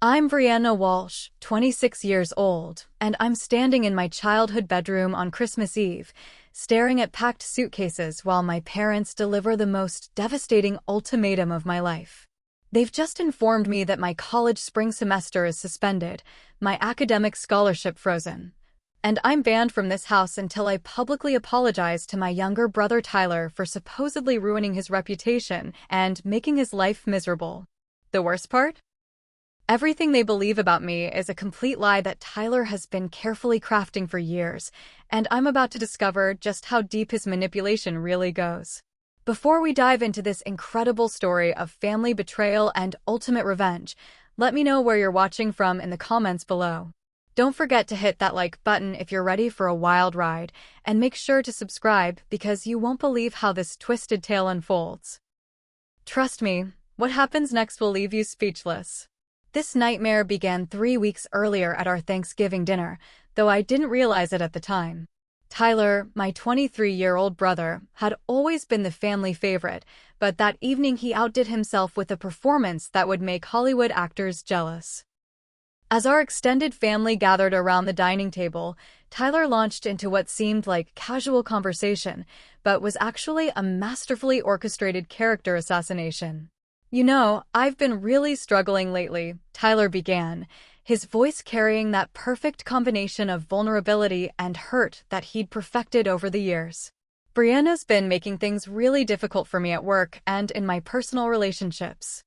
I'm Brianna Walsh, 26 years old, and I'm standing in my childhood bedroom on Christmas Eve, staring at packed suitcases while my parents deliver the most devastating ultimatum of my life. They've just informed me that my college spring semester is suspended, my academic scholarship frozen. And I'm banned from this house until I publicly apologize to my younger brother Tyler for supposedly ruining his reputation and making his life miserable. The worst part? Everything they believe about me is a complete lie that Tyler has been carefully crafting for years, and I'm about to discover just how deep his manipulation really goes. Before we dive into this incredible story of family betrayal and ultimate revenge, let me know where you're watching from in the comments below. Don't forget to hit that like button if you're ready for a wild ride, and make sure to subscribe because you won't believe how this twisted tale unfolds. Trust me, what happens next will leave you speechless. This nightmare began 3 weeks earlier at our Thanksgiving dinner, though I didn't realize it at the time. Tyler, my 23-year-old brother, had always been the family favorite, but that evening he outdid himself with a performance that would make Hollywood actors jealous. As our extended family gathered around the dining table, Tyler launched into what seemed like casual conversation, but was actually a masterfully orchestrated character assassination. "You know, I've been really struggling lately," Tyler began, his voice carrying that perfect combination of vulnerability and hurt that he'd perfected over the years. "Brianna's been making things really difficult for me at work and in my personal relationships.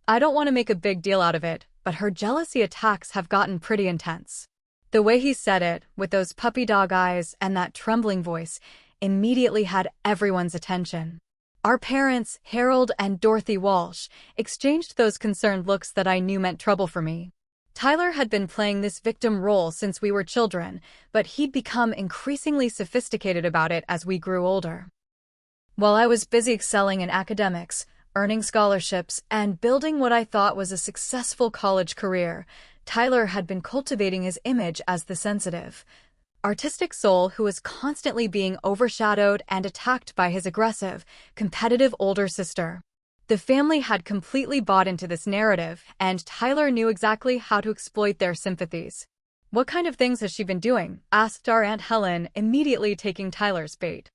I don't want to make a big deal out of it, but her jealousy attacks have gotten pretty intense." The way he said it, with those puppy dog eyes and that trembling voice, immediately had everyone's attention. Our parents, Harold and Dorothy Walsh, exchanged those concerned looks that I knew meant trouble for me. Tyler had been playing this victim role since we were children, but he'd become increasingly sophisticated about it as we grew older. While I was busy excelling in academics, earning scholarships, and building what I thought was a successful college career, Tyler had been cultivating his image as the sensitive, artistic soul who was constantly being overshadowed and attacked by his aggressive, competitive older sister. The family had completely bought into this narrative, and Tyler knew exactly how to exploit their sympathies. "What kind of things has she been doing?" asked our Aunt Helen, immediately taking Tyler's bait.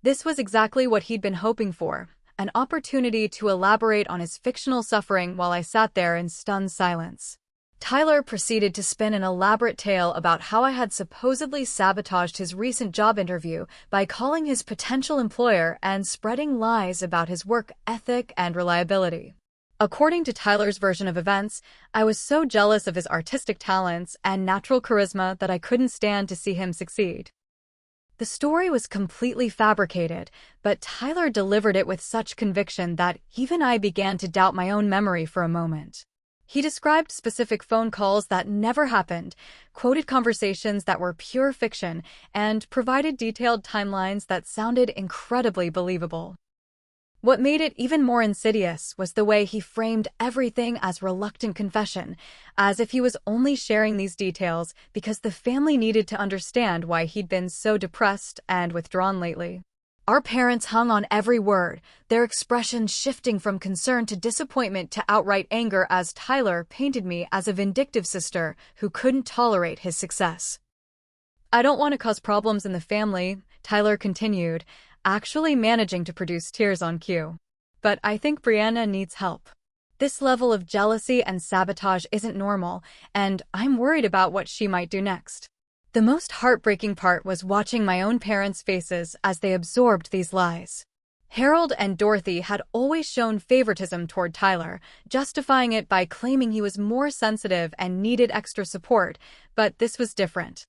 This was exactly what he'd been hoping for, an opportunity to elaborate on his fictional suffering while I sat there in stunned silence. Tyler proceeded to spin an elaborate tale about how I had supposedly sabotaged his recent job interview by calling his potential employer and spreading lies about his work ethic and reliability. According to Tyler's version of events, I was so jealous of his artistic talents and natural charisma that I couldn't stand to see him succeed. The story was completely fabricated, but Tyler delivered it with such conviction that even I began to doubt my own memory for a moment. He described specific phone calls that never happened, quoted conversations that were pure fiction, and provided detailed timelines that sounded incredibly believable. What made it even more insidious was the way he framed everything as reluctant confession, as if he was only sharing these details because the family needed to understand why he'd been so depressed and withdrawn lately. Our parents hung on every word, their expressions shifting from concern to disappointment to outright anger as Tyler painted me as a vindictive sister who couldn't tolerate his success. "I don't want to cause problems in the family," Tyler continued, actually managing to produce tears on cue. "But I think Brianna needs help. This level of jealousy and sabotage isn't normal, and I'm worried about what she might do next." The most heartbreaking part was watching my own parents' faces as they absorbed these lies. Harold and Dorothy had always shown favoritism toward Tyler, justifying it by claiming he was more sensitive and needed extra support, but this was different.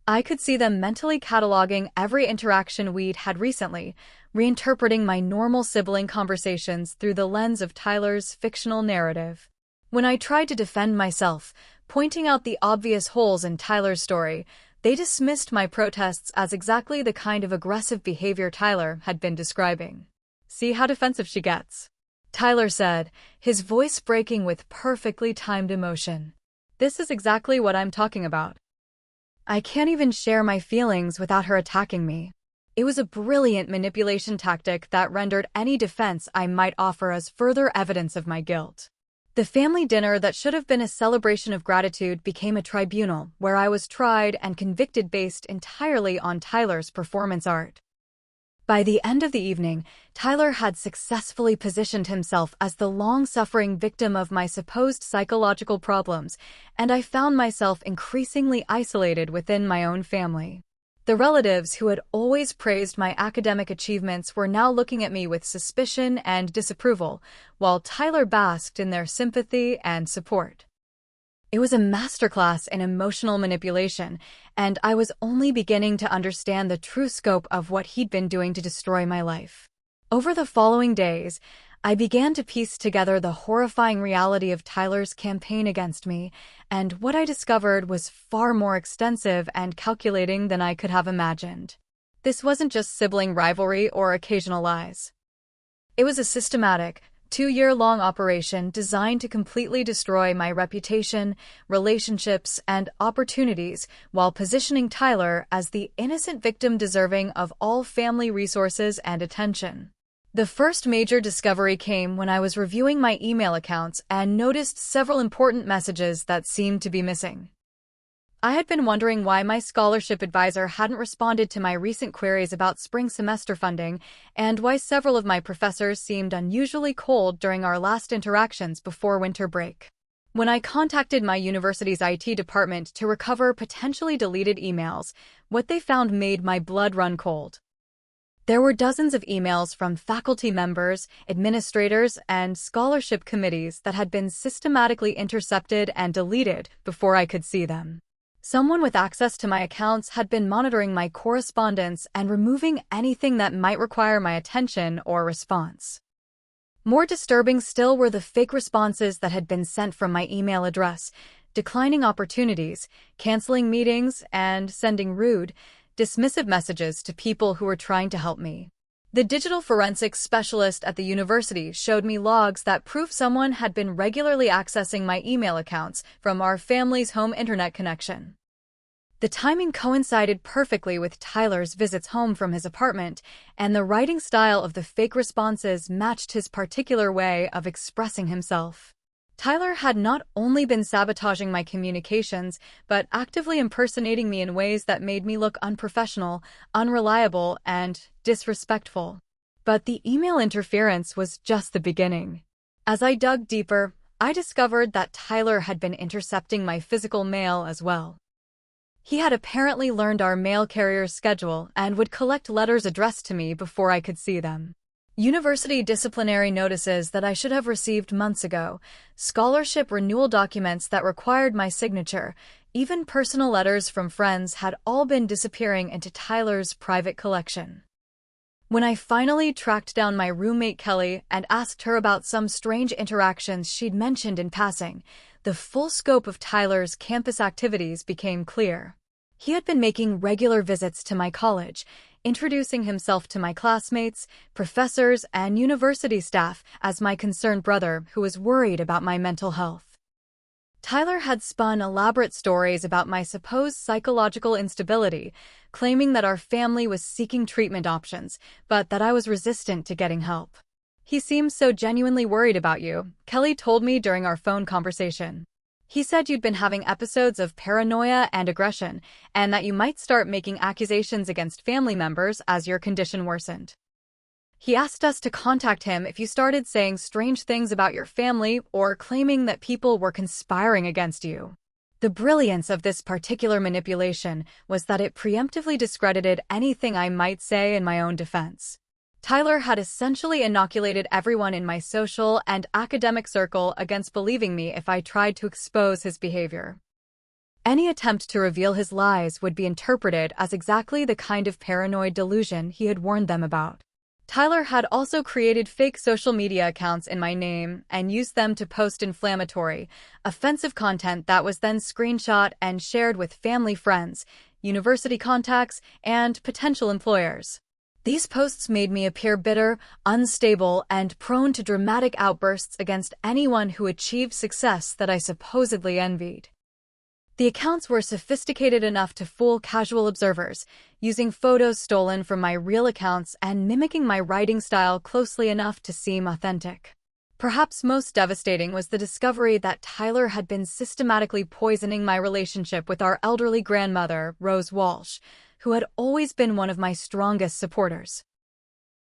I could see them mentally cataloging every interaction we'd had recently, reinterpreting my normal sibling conversations through the lens of Tyler's fictional narrative. When I tried to defend myself, pointing out the obvious holes in Tyler's story, they dismissed my protests as exactly the kind of aggressive behavior Tyler had been describing. "See how defensive she gets," Tyler said, his voice breaking with perfectly timed emotion. "This is exactly what I'm talking about. I can't even share my feelings without her attacking me." It was a brilliant manipulation tactic that rendered any defense I might offer as further evidence of my guilt. The family dinner that should have been a celebration of gratitude became a tribunal where I was tried and convicted based entirely on Tyler's performance art. By the end of the evening, Tyler had successfully positioned himself as the long-suffering victim of my supposed psychological problems, and I found myself increasingly isolated within my own family. The relatives who had always praised my academic achievements were now looking at me with suspicion and disapproval, while Tyler basked in their sympathy and support. It was a masterclass in emotional manipulation, and I was only beginning to understand the true scope of what he'd been doing to destroy my life. Over the following days, I began to piece together the horrifying reality of Tyler's campaign against me, and what I discovered was far more extensive and calculating than I could have imagined. This wasn't just sibling rivalry or occasional lies. It was a systematic, 2-year-long operation designed to completely destroy my reputation, relationships, and opportunities while positioning Tyler as the innocent victim deserving of all family resources and attention. The first major discovery came when I was reviewing my email accounts and noticed several important messages that seemed to be missing. I had been wondering why my scholarship advisor hadn't responded to my recent queries about spring semester funding, and why several of my professors seemed unusually cold during our last interactions before winter break. When I contacted my university's IT department to recover potentially deleted emails, what they found made my blood run cold. There were dozens of emails from faculty members, administrators, and scholarship committees that had been systematically intercepted and deleted before I could see them. Someone with access to my accounts had been monitoring my correspondence and removing anything that might require my attention or response. More disturbing still were the fake responses that had been sent from my email address, declining opportunities, canceling meetings, and sending rude, dismissive messages to people who were trying to help me. The digital forensics specialist at the university showed me logs that prove someone had been regularly accessing my email accounts from our family's home internet connection. The timing coincided perfectly with Tyler's visits home from his apartment, and the writing style of the fake responses matched his particular way of expressing himself. Tyler had not only been sabotaging my communications, but actively impersonating me in ways that made me look unprofessional, unreliable, and disrespectful. But the email interference was just the beginning. As I dug deeper, I discovered that Tyler had been intercepting my physical mail as well. He had apparently learned our mail carrier's schedule and would collect letters addressed to me before I could see them. University disciplinary notices that I should have received months ago, scholarship renewal documents that required my signature, even personal letters from friends had all been disappearing into Tyler's private collection. When I finally tracked down my roommate Kelly and asked her about some strange interactions she'd mentioned in passing, the full scope of Tyler's campus activities became clear. He had been making regular visits to my college, introducing himself to my classmates, professors, and university staff as my concerned brother who was worried about my mental health. Tyler had spun elaborate stories about my supposed psychological instability, claiming that our family was seeking treatment options, but that I was resistant to getting help. "He seems so genuinely worried about you," Kelly told me during our phone conversation. "He said you'd been having episodes of paranoia and aggression, and that you might start making accusations against family members as your condition worsened. He asked us to contact him if you started saying strange things about your family or claiming that people were conspiring against you." The brilliance of this particular manipulation was that it preemptively discredited anything I might say in my own defense. Tyler had essentially inoculated everyone in my social and academic circle against believing me if I tried to expose his behavior. Any attempt to reveal his lies would be interpreted as exactly the kind of paranoid delusion he had warned them about. Tyler had also created fake social media accounts in my name and used them to post inflammatory, offensive content that was then screenshot and shared with family friends, university contacts, and potential employers. These posts made me appear bitter, unstable, and prone to dramatic outbursts against anyone who achieved success that I supposedly envied. The accounts were sophisticated enough to fool casual observers, using photos stolen from my real accounts and mimicking my writing style closely enough to seem authentic. Perhaps most devastating was the discovery that Tyler had been systematically poisoning my relationship with our elderly grandmother, Rose Walsh, who had always been one of my strongest supporters.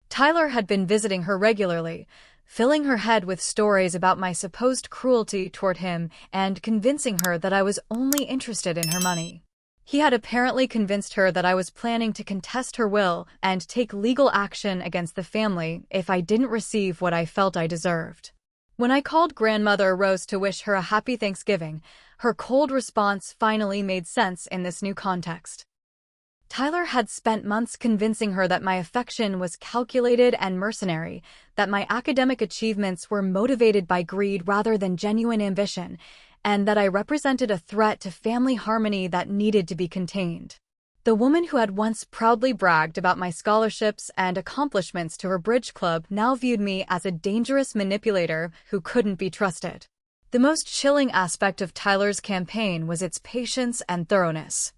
Tyler had been visiting her regularly, filling her head with stories about my supposed cruelty toward him and convincing her that I was only interested in her money. He had apparently convinced her that I was planning to contest her will and take legal action against the family if I didn't receive what I felt I deserved. When I called Grandmother Rose to wish her a happy Thanksgiving, her cold response finally made sense in this new context. Tyler had spent months convincing her that my affection was calculated and mercenary, that my academic achievements were motivated by greed rather than genuine ambition, and that I represented a threat to family harmony that needed to be contained. The woman who had once proudly bragged about my scholarships and accomplishments to her bridge club now viewed me as a dangerous manipulator who couldn't be trusted. The most chilling aspect of Tyler's campaign was its patience and thoroughness.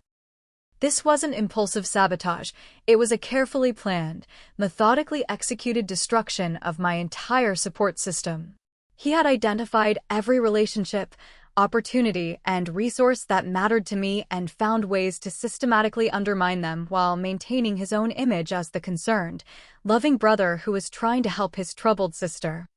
This wasn't impulsive sabotage, it was a carefully planned, methodically executed destruction of my entire support system. He had identified every relationship, opportunity, and resource that mattered to me and found ways to systematically undermine them while maintaining his own image as the concerned, loving brother who was trying to help his troubled sister.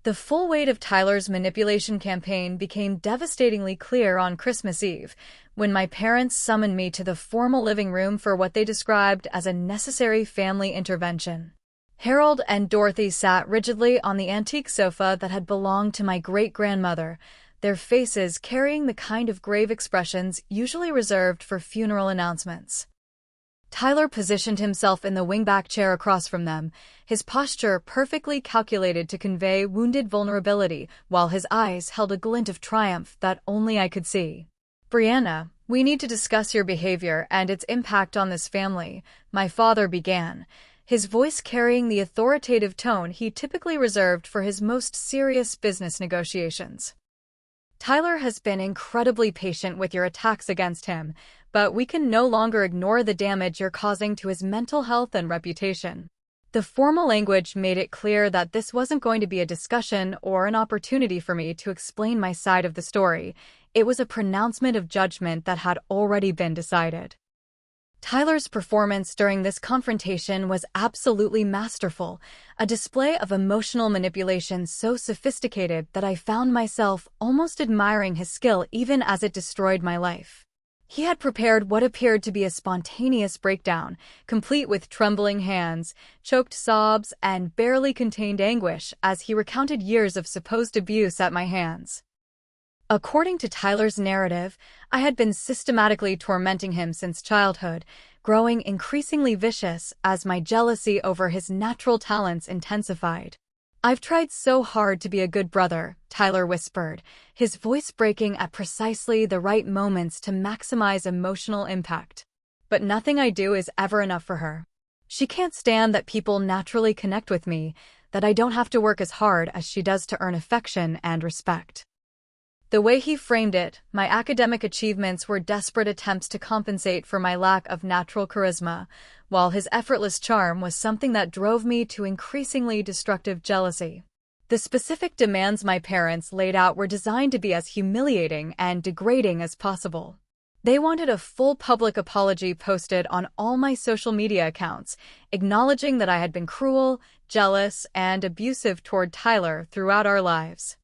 The full weight of Tyler's manipulation campaign became devastatingly clear on Christmas Eve, when my parents summoned me to the formal living room for what they described as a necessary family intervention. Harold and Dorothy sat rigidly on the antique sofa that had belonged to my great-grandmother, their faces carrying the kind of grave expressions usually reserved for funeral announcements. Tyler positioned himself in the wingback chair across from them, his posture perfectly calculated to convey wounded vulnerability, while his eyes held a glint of triumph that only I could see. "Brianna, we need to discuss your behavior and its impact on this family," my father began, his voice carrying the authoritative tone he typically reserved for his most serious business negotiations. "Tyler has been incredibly patient with your attacks against him, but we can no longer ignore the damage you're causing to his mental health and reputation." The formal language made it clear that this wasn't going to be a discussion or an opportunity for me to explain my side of the story. It was a pronouncement of judgment that had already been decided. Tyler's performance during this confrontation was absolutely masterful, a display of emotional manipulation so sophisticated that I found myself almost admiring his skill even as it destroyed my life. He had prepared what appeared to be a spontaneous breakdown, complete with trembling hands, choked sobs, and barely contained anguish as he recounted years of supposed abuse at my hands. According to Tyler's narrative, I had been systematically tormenting him since childhood, growing increasingly vicious as my jealousy over his natural talents intensified. "I've tried so hard to be a good brother," Tyler whispered, his voice breaking at precisely the right moments to maximize emotional impact. "But nothing I do is ever enough for her. She can't stand that people naturally connect with me, that I don't have to work as hard as she does to earn affection and respect." The way he framed it, my academic achievements were desperate attempts to compensate for my lack of natural charisma, while his effortless charm was something that drove me to increasingly destructive jealousy. The specific demands my parents laid out were designed to be as humiliating and degrading as possible. They wanted a full public apology posted on all my social media accounts, acknowledging that I had been cruel, jealous, and abusive toward Tyler throughout our lives.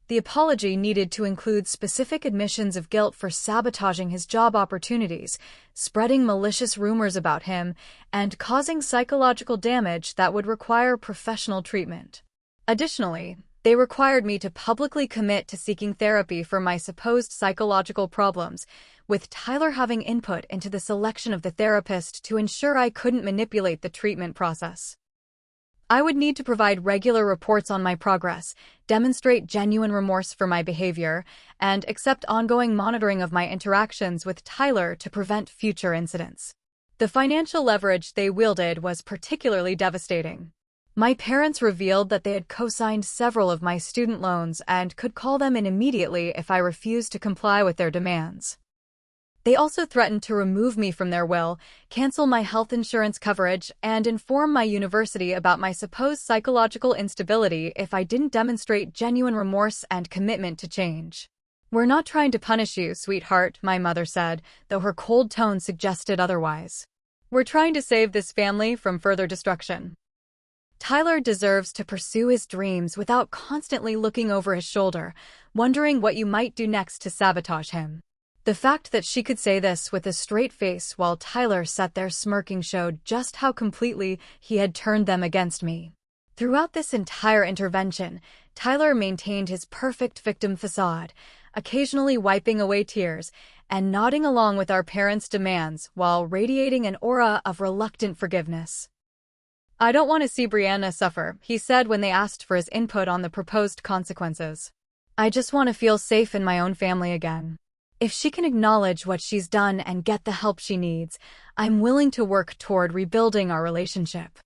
The apology needed to include specific admissions of guilt for sabotaging his job opportunities, spreading malicious rumors about him, and causing psychological damage that would require professional treatment. Additionally, they required me to publicly commit to seeking therapy for my supposed psychological problems, with Tyler having input into the selection of the therapist to ensure I couldn't manipulate the treatment process. I would need to provide regular reports on my progress, demonstrate genuine remorse for my behavior, and accept ongoing monitoring of my interactions with Tyler to prevent future incidents. The financial leverage they wielded was particularly devastating. My parents revealed that they had co-signed several of my student loans and could call them in immediately if I refused to comply with their demands. They also threatened to remove me from their will, cancel my health insurance coverage, and inform my university about my supposed psychological instability if I didn't demonstrate genuine remorse and commitment to change. "We're not trying to punish you, sweetheart," my mother said, though her cold tone suggested otherwise. "We're trying to save this family from further destruction. Tyler deserves to pursue his dreams without constantly looking over his shoulder, wondering what you might do next to sabotage him." The fact that she could say this with a straight face while Tyler sat there smirking showed just how completely he had turned them against me. Throughout this entire intervention, Tyler maintained his perfect victim facade, occasionally wiping away tears and nodding along with our parents' demands while radiating an aura of reluctant forgiveness. "I don't want to see Brianna suffer," he said when they asked for his input on the proposed consequences. "I just want to feel safe in my own family again. If she can acknowledge what she's done and get the help she needs, I'm willing to work toward rebuilding our relationship."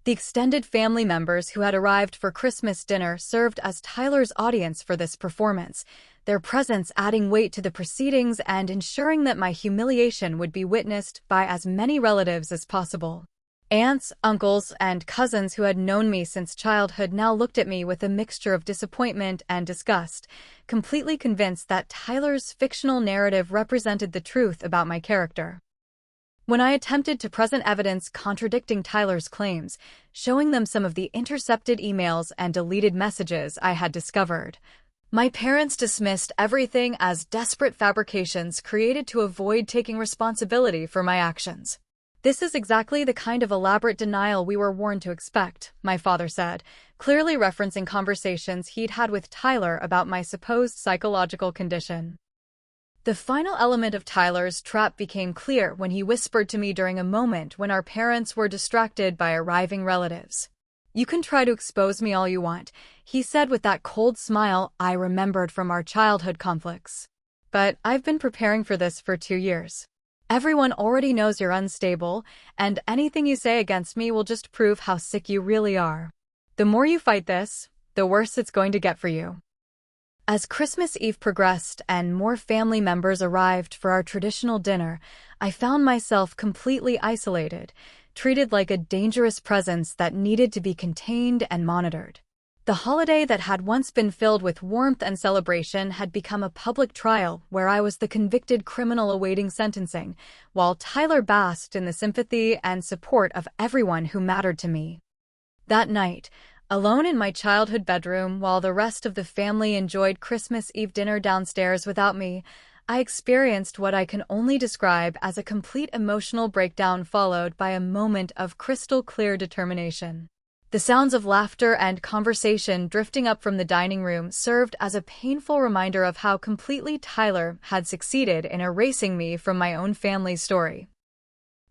The extended family members who had arrived for Christmas dinner served as Tyler's audience for this performance, their presence adding weight to the proceedings and ensuring that my humiliation would be witnessed by as many relatives as possible. Aunts, uncles, and cousins who had known me since childhood now looked at me with a mixture of disappointment and disgust, completely convinced that Tyler's fictional narrative represented the truth about my character. When I attempted to present evidence contradicting Tyler's claims, showing them some of the intercepted emails and deleted messages I had discovered, my parents dismissed everything as desperate fabrications created to avoid taking responsibility for my actions. "This is exactly the kind of elaborate denial we were warned to expect," my father said, clearly referencing conversations he'd had with Tyler about my supposed psychological condition. The final element of Tyler's trap became clear when he whispered to me during a moment when our parents were distracted by arriving relatives. "You can try to expose me all you want," he said with that cold smile I remembered from our childhood conflicts. "But I've been preparing for this for 2 years. Everyone already knows you're unstable, and anything you say against me will just prove how sick you really are. The more you fight this, the worse it's going to get for you." As Christmas Eve progressed and more family members arrived for our traditional dinner, I found myself completely isolated, treated like a dangerous presence that needed to be contained and monitored. The holiday that had once been filled with warmth and celebration had become a public trial where I was the convicted criminal awaiting sentencing, while Tyler basked in the sympathy and support of everyone who mattered to me. That night, alone in my childhood bedroom while the rest of the family enjoyed Christmas Eve dinner downstairs without me, I experienced what I can only describe as a complete emotional breakdown followed by a moment of crystal-clear determination. The sounds of laughter and conversation drifting up from the dining room served as a painful reminder of how completely Tyler had succeeded in erasing me from my own family's story.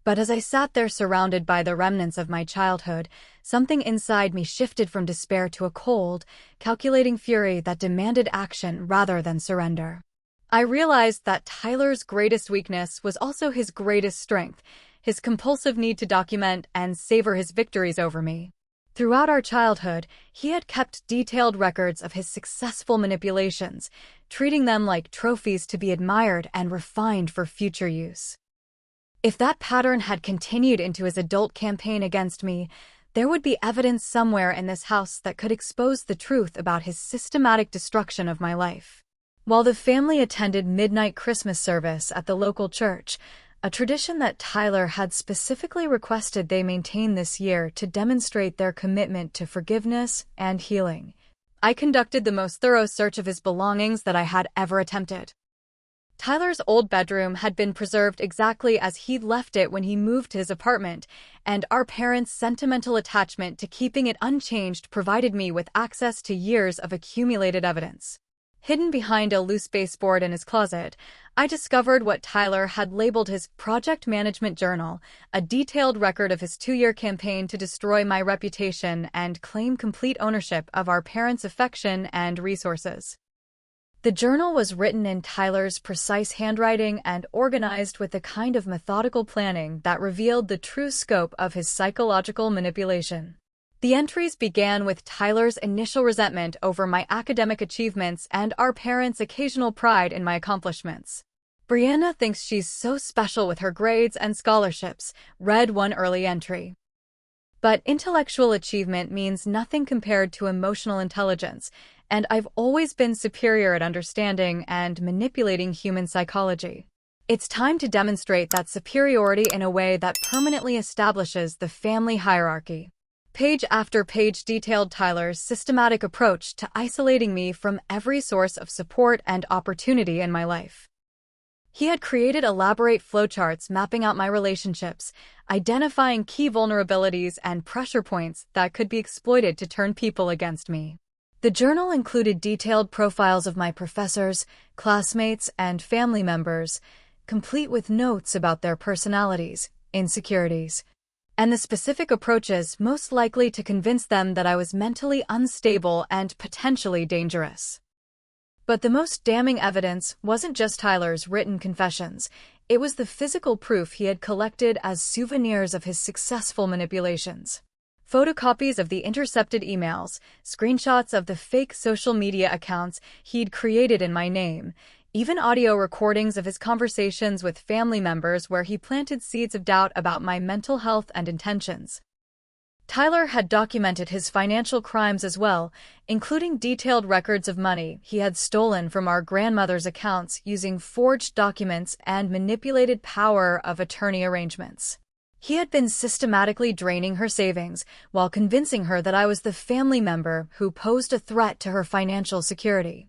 But as I sat there surrounded by the remnants of my childhood, something inside me shifted from despair to a cold, calculating fury that demanded action rather than surrender. I realized that Tyler's greatest weakness was also his greatest strength, his compulsive need to document and savor his victories over me. Throughout our childhood, he had kept detailed records of his successful manipulations, treating them like trophies to be admired and refined for future use. If that pattern had continued into his adult campaign against me, there would be evidence somewhere in this house that could expose the truth about his systematic destruction of my life. While the family attended midnight Christmas service at the local church, a tradition that Tyler had specifically requested they maintain this year to demonstrate their commitment to forgiveness and healing, I conducted the most thorough search of his belongings that I had ever attempted. Tyler's old bedroom had been preserved exactly as he'd left it when he moved to his apartment, and our parents' sentimental attachment to keeping it unchanged provided me with access to years of accumulated evidence. Hidden behind a loose baseboard in his closet, I discovered what Tyler had labeled his project management journal, a detailed record of his 2-year campaign to destroy my reputation and claim complete ownership of our parents' affection and resources. The journal was written in Tyler's precise handwriting and organized with the kind of methodical planning that revealed the true scope of his psychological manipulation. The entries began with Tyler's initial resentment over my academic achievements and our parents' occasional pride in my accomplishments. Brianna thinks she's so special with her grades and scholarships, read one early entry. But intellectual achievement means nothing compared to emotional intelligence, and I've always been superior at understanding and manipulating human psychology. It's time to demonstrate that superiority in a way that permanently establishes the family hierarchy. Page after page detailed Tyler's systematic approach to isolating me from every source of support and opportunity in my life. He had created elaborate flowcharts mapping out my relationships, identifying key vulnerabilities and pressure points that could be exploited to turn people against me. The journal included detailed profiles of my professors, classmates, and family members, complete with notes about their personalities, insecurities, and the specific approaches most likely to convince them that I was mentally unstable and potentially dangerous. But the most damning evidence wasn't just Tyler's written confessions, it was the physical proof he had collected as souvenirs of his successful manipulations. Photocopies of the intercepted emails, screenshots of the fake social media accounts he'd created in my name, even audio recordings of his conversations with family members where he planted seeds of doubt about my mental health and intentions. Tyler had documented his financial crimes as well, including detailed records of money he had stolen from our grandmother's accounts using forged documents and manipulated power of attorney arrangements. He had been systematically draining her savings while convincing her that I was the family member who posed a threat to her financial security.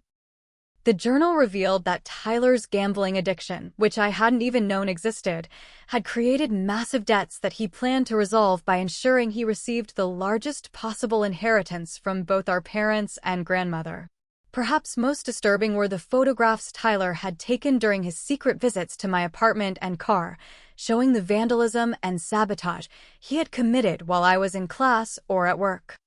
The journal revealed that Tyler's gambling addiction, which I hadn't even known existed, had created massive debts that he planned to resolve by ensuring he received the largest possible inheritance from both our parents and grandmother. Perhaps most disturbing were the photographs Tyler had taken during his secret visits to my apartment and car, showing the vandalism and sabotage he had committed while I was in class or at work.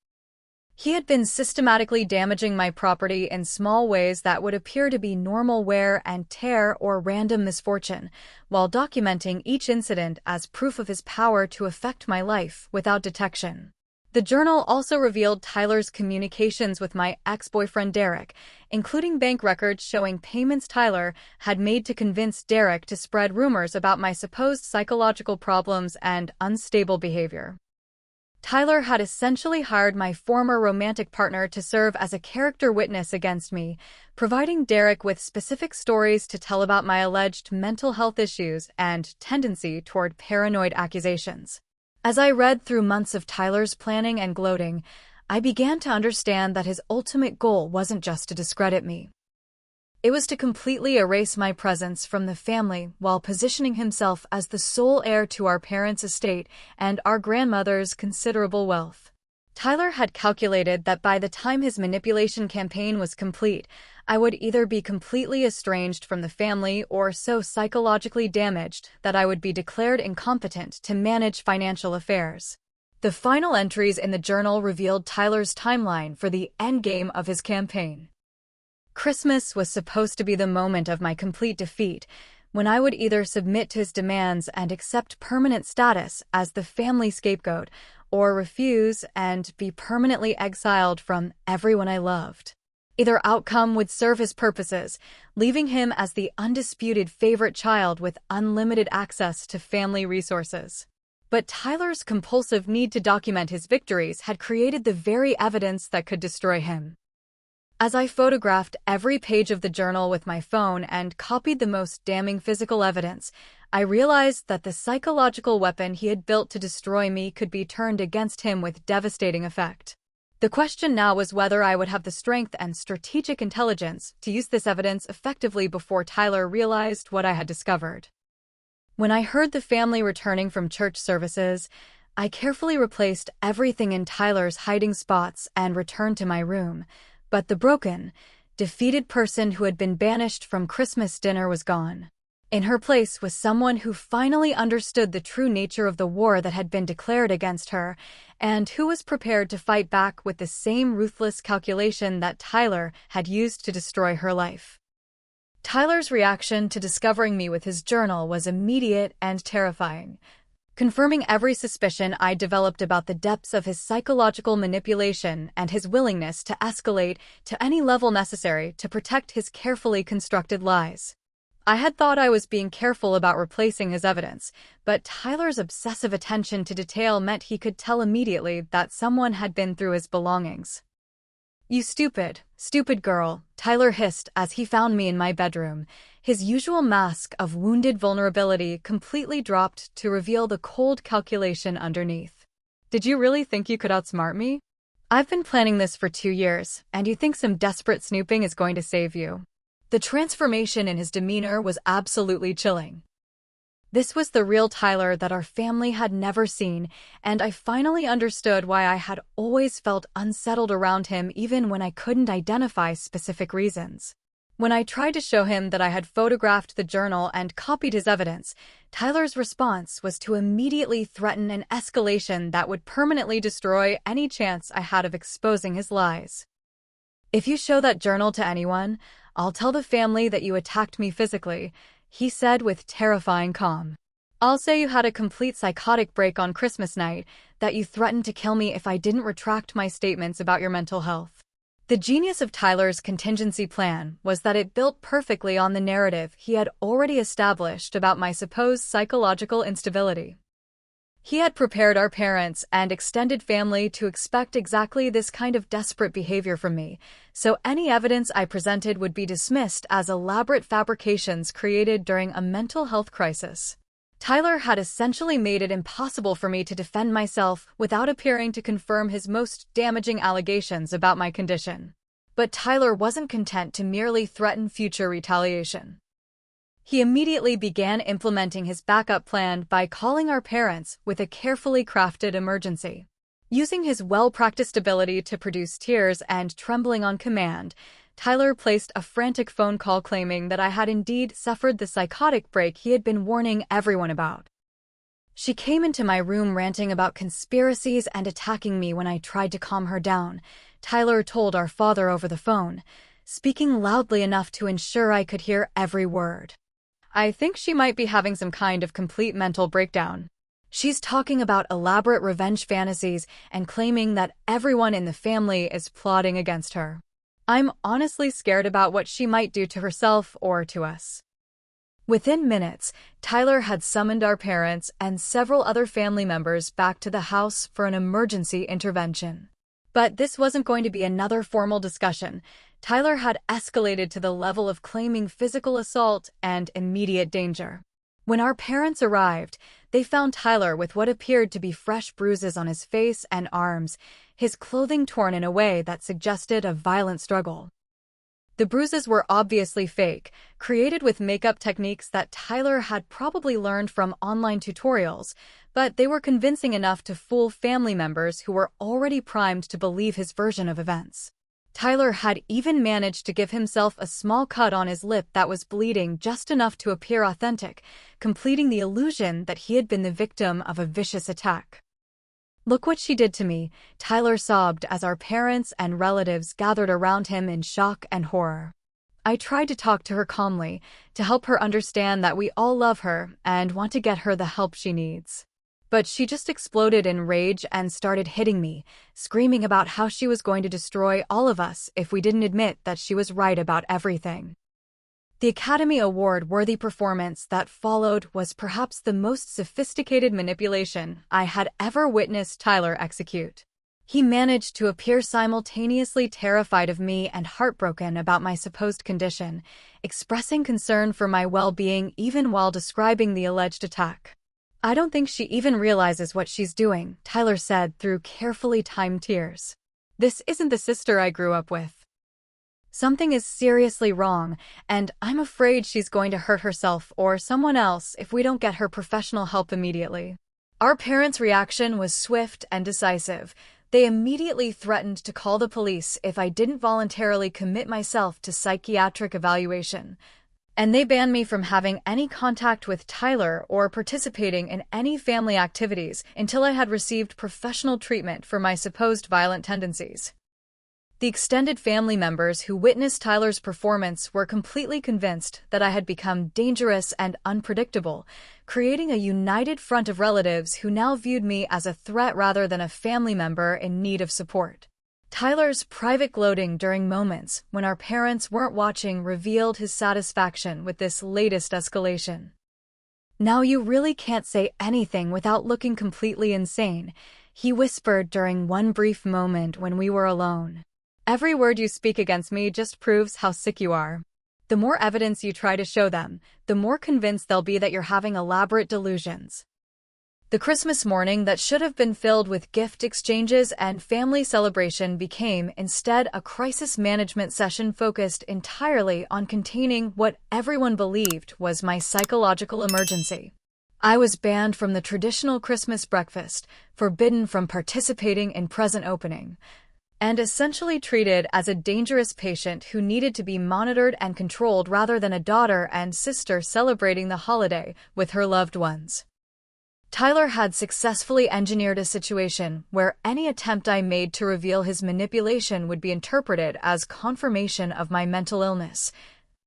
He had been systematically damaging my property in small ways that would appear to be normal wear and tear or random misfortune, while documenting each incident as proof of his power to affect my life without detection. The journal also revealed Tyler's communications with my ex-boyfriend Derek, including bank records showing payments Tyler had made to convince Derek to spread rumors about my supposed psychological problems and unstable behavior. Tyler had essentially hired my former romantic partner to serve as a character witness against me, providing Derek with specific stories to tell about my alleged mental health issues and tendency toward paranoid accusations. As I read through months of Tyler's planning and gloating, I began to understand that his ultimate goal wasn't just to discredit me. It was to completely erase my presence from the family while positioning himself as the sole heir to our parents' estate and our grandmother's considerable wealth. Tyler had calculated that by the time his manipulation campaign was complete, I would either be completely estranged from the family or so psychologically damaged that I would be declared incompetent to manage financial affairs. The final entries in the journal revealed Tyler's timeline for the endgame of his campaign. Christmas was supposed to be the moment of my complete defeat, when I would either submit to his demands and accept permanent status as the family scapegoat, or refuse and be permanently exiled from everyone I loved. Either outcome would serve his purposes, leaving him as the undisputed favorite child with unlimited access to family resources. But Tyler's compulsive need to document his victories had created the very evidence that could destroy him. As I photographed every page of the journal with my phone and copied the most damning physical evidence, I realized that the psychological weapon he had built to destroy me could be turned against him with devastating effect. The question now was whether I would have the strength and strategic intelligence to use this evidence effectively before Tyler realized what I had discovered. When I heard the family returning from church services, I carefully replaced everything in Tyler's hiding spots and returned to my room. But the broken, defeated person who had been banished from Christmas dinner was gone. In her place was someone who finally understood the true nature of the war that had been declared against her, and who was prepared to fight back with the same ruthless calculation that Tyler had used to destroy her life. Tyler's reaction to discovering me with his journal was immediate and terrifying, confirming every suspicion I developed about the depths of his psychological manipulation and his willingness to escalate to any level necessary to protect his carefully constructed lies. I had thought I was being careful about replacing his evidence, but Tyler's obsessive attention to detail meant he could tell immediately that someone had been through his belongings. "You stupid, stupid girl," Tyler hissed as he found me in my bedroom. His usual mask of wounded vulnerability completely dropped to reveal the cold calculation underneath. "Did you really think you could outsmart me? I've been planning this for 2 years, and you think some desperate snooping is going to save you?" The transformation in his demeanor was absolutely chilling. This was the real Tyler that our family had never seen, and I finally understood why I had always felt unsettled around him even when I couldn't identify specific reasons. When I tried to show him that I had photographed the journal and copied his evidence, Tyler's response was to immediately threaten an escalation that would permanently destroy any chance I had of exposing his lies. "If you show that journal to anyone, I'll tell the family that you attacked me physically," he said with terrifying calm. "I'll say you had a complete psychotic break on Christmas night, that you threatened to kill me if I didn't retract my statements about your mental health." The genius of Tyler's contingency plan was that it built perfectly on the narrative he had already established about my supposed psychological instability. He had prepared our parents and extended family to expect exactly this kind of desperate behavior from me, so any evidence I presented would be dismissed as elaborate fabrications created during a mental health crisis. Tyler had essentially made it impossible for me to defend myself without appearing to confirm his most damaging allegations about my condition. But Tyler wasn't content to merely threaten future retaliation. He immediately began implementing his backup plan by calling our parents with a carefully crafted emergency. Using his well-practiced ability to produce tears and trembling on command, Tyler placed a frantic phone call claiming that I had indeed suffered the psychotic break he had been warning everyone about. She came into my room ranting about conspiracies and attacking me when I tried to calm her down, Tyler told our father over the phone, speaking loudly enough to ensure I could hear every word. "I think she might be having some kind of complete mental breakdown. She's talking about elaborate revenge fantasies and claiming that everyone in the family is plotting against her. I'm honestly scared about what she might do to herself or to us." Within minutes, Tyler had summoned our parents and several other family members back to the house for an emergency intervention. But this wasn't going to be another formal discussion. Tyler had escalated to the level of claiming physical assault and immediate danger. When our parents arrived, they found Tyler with what appeared to be fresh bruises on his face and arms, his clothing torn in a way that suggested a violent struggle. The bruises were obviously fake, created with makeup techniques that Tyler had probably learned from online tutorials, but they were convincing enough to fool family members who were already primed to believe his version of events. Tyler had even managed to give himself a small cut on his lip that was bleeding just enough to appear authentic, completing the illusion that he had been the victim of a vicious attack. "Look what she did to me," Tyler sobbed as our parents and relatives gathered around him in shock and horror. I tried to talk to her calmly, to help her understand that we all love her and want to get her the help she needs. But she just exploded in rage and started hitting me, screaming about how she was going to destroy all of us if we didn't admit that she was right about everything. The Academy Award-worthy performance that followed was perhaps the most sophisticated manipulation I had ever witnessed Tyler execute. He managed to appear simultaneously terrified of me and heartbroken about my supposed condition, expressing concern for my well-being even while describing the alleged attack. "I don't think she even realizes what she's doing," Tyler said through carefully timed tears. "This isn't the sister I grew up with. Something is seriously wrong, and I'm afraid she's going to hurt herself or someone else if we don't get her professional help immediately." Our parents' reaction was swift and decisive. They immediately threatened to call the police if I didn't voluntarily commit myself to psychiatric evaluation. And they banned me from having any contact with Tyler or participating in any family activities until I had received professional treatment for my supposed violent tendencies. The extended family members who witnessed Tyler's performance were completely convinced that I had become dangerous and unpredictable, creating a united front of relatives who now viewed me as a threat rather than a family member in need of support. Tyler's private gloating during moments when our parents weren't watching revealed his satisfaction with this latest escalation. "Now you really can't say anything without looking completely insane," he whispered during one brief moment when we were alone. "Every word you speak against me just proves how sick you are. The more evidence you try to show them, the more convinced they'll be that you're having elaborate delusions." The Christmas morning that should have been filled with gift exchanges and family celebration became instead a crisis management session focused entirely on containing what everyone believed was my psychological emergency. I was banned from the traditional Christmas breakfast, forbidden from participating in present opening, and essentially treated as a dangerous patient who needed to be monitored and controlled rather than a daughter and sister celebrating the holiday with her loved ones. Tyler had successfully engineered a situation where any attempt I made to reveal his manipulation would be interpreted as confirmation of my mental illness,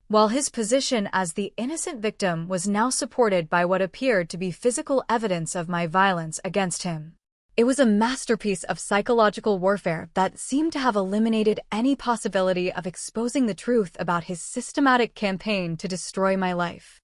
while his position as the innocent victim was now supported by what appeared to be physical evidence of my violence against him. It was a masterpiece of psychological warfare that seemed to have eliminated any possibility of exposing the truth about his systematic campaign to destroy my life.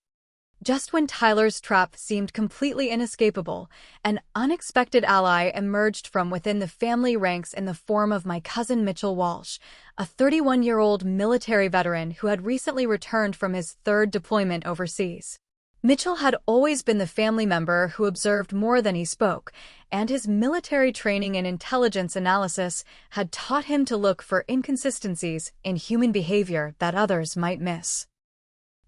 Just when Tyler's trap seemed completely inescapable, an unexpected ally emerged from within the family ranks in the form of my cousin Mitchell Walsh, a 31-year-old military veteran who had recently returned from his third deployment overseas. Mitchell had always been the family member who observed more than he spoke, and his military training in intelligence analysis had taught him to look for inconsistencies in human behavior that others might miss.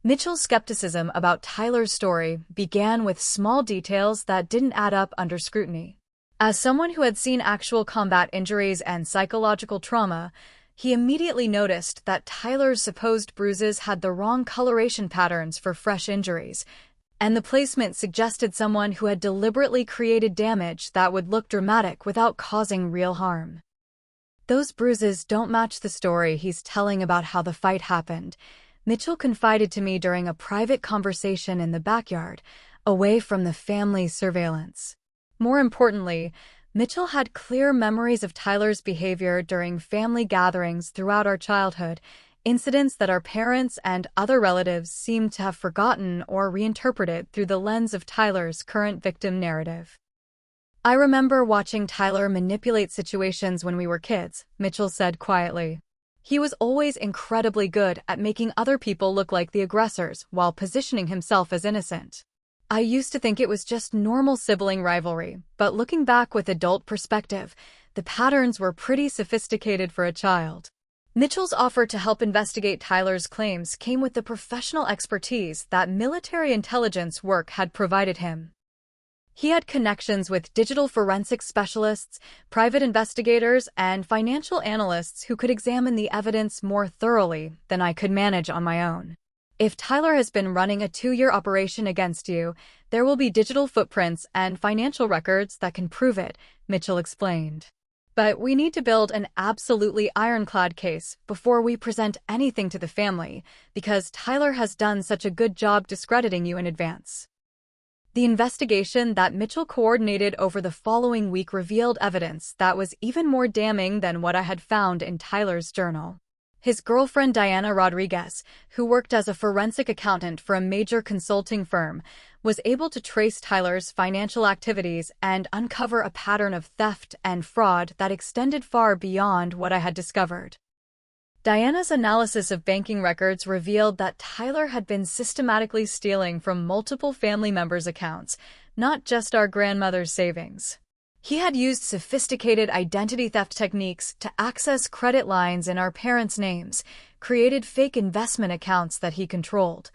Mitchell's skepticism about Tyler's story began with small details that didn't add up under scrutiny. As someone who had seen actual combat injuries and psychological trauma, he immediately noticed that Tyler's supposed bruises had the wrong coloration patterns for fresh injuries, and the placement suggested someone who had deliberately created damage that would look dramatic without causing real harm. "Those bruises don't match the story he's telling about how the fight happened," Mitchell confided to me during a private conversation in the backyard, away from the family's surveillance. More importantly, Mitchell had clear memories of Tyler's behavior during family gatherings throughout our childhood, incidents that our parents and other relatives seemed to have forgotten or reinterpreted through the lens of Tyler's current victim narrative. "I remember watching Tyler manipulate situations when we were kids," Mitchell said quietly. "He was always incredibly good at making other people look like the aggressors while positioning himself as innocent. I used to think it was just normal sibling rivalry, but looking back with adult perspective, the patterns were pretty sophisticated for a child." Mitchell's offer to help investigate Tyler's claims came with the professional expertise that military intelligence work had provided him. He had connections with digital forensic specialists, private investigators, and financial analysts who could examine the evidence more thoroughly than I could manage on my own. "If Tyler has been running a 2-year operation against you, there will be digital footprints and financial records that can prove it," Mitchell explained. "But we need to build an absolutely ironclad case before we present anything to the family, because Tyler has done such a good job discrediting you in advance." The investigation that Mitchell coordinated over the following week revealed evidence that was even more damning than what I had found in Tyler's journal. His girlfriend Diana Rodriguez, who worked as a forensic accountant for a major consulting firm, was able to trace Tyler's financial activities and uncover a pattern of theft and fraud that extended far beyond what I had discovered. Diana's analysis of banking records revealed that Tyler had been systematically stealing from multiple family members' accounts, not just our grandmother's savings. He had used sophisticated identity theft techniques to access credit lines in our parents' names, created fake investment accounts that he controlled,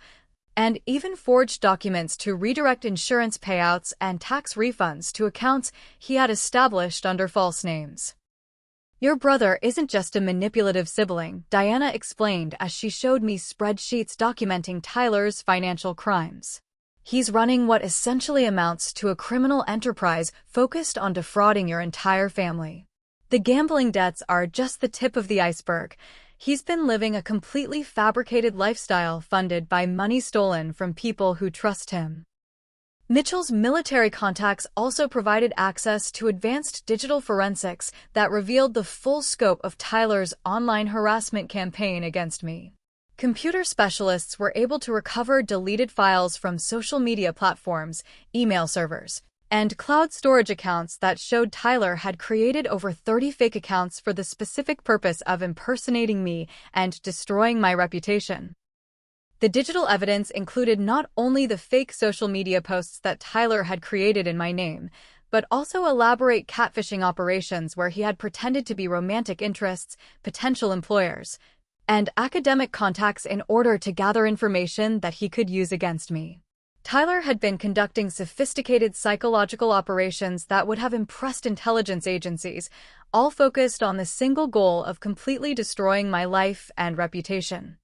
and even forged documents to redirect insurance payouts and tax refunds to accounts he had established under false names. "Your brother isn't just a manipulative sibling," Diana explained as she showed me spreadsheets documenting Tyler's financial crimes. "He's running what essentially amounts to a criminal enterprise focused on defrauding your entire family. The gambling debts are just the tip of the iceberg. He's been living a completely fabricated lifestyle funded by money stolen from people who trust him." Mitchell's military contacts also provided access to advanced digital forensics that revealed the full scope of Tyler's online harassment campaign against me. Computer specialists were able to recover deleted files from social media platforms, email servers, and cloud storage accounts that showed Tyler had created over 30 fake accounts for the specific purpose of impersonating me and destroying my reputation. The digital evidence included not only the fake social media posts that Tyler had created in my name, but also elaborate catfishing operations where he had pretended to be romantic interests, potential employers, and academic contacts in order to gather information that he could use against me. Tyler had been conducting sophisticated psychological operations that would have impressed intelligence agencies, all focused on the single goal of completely destroying my life and reputation.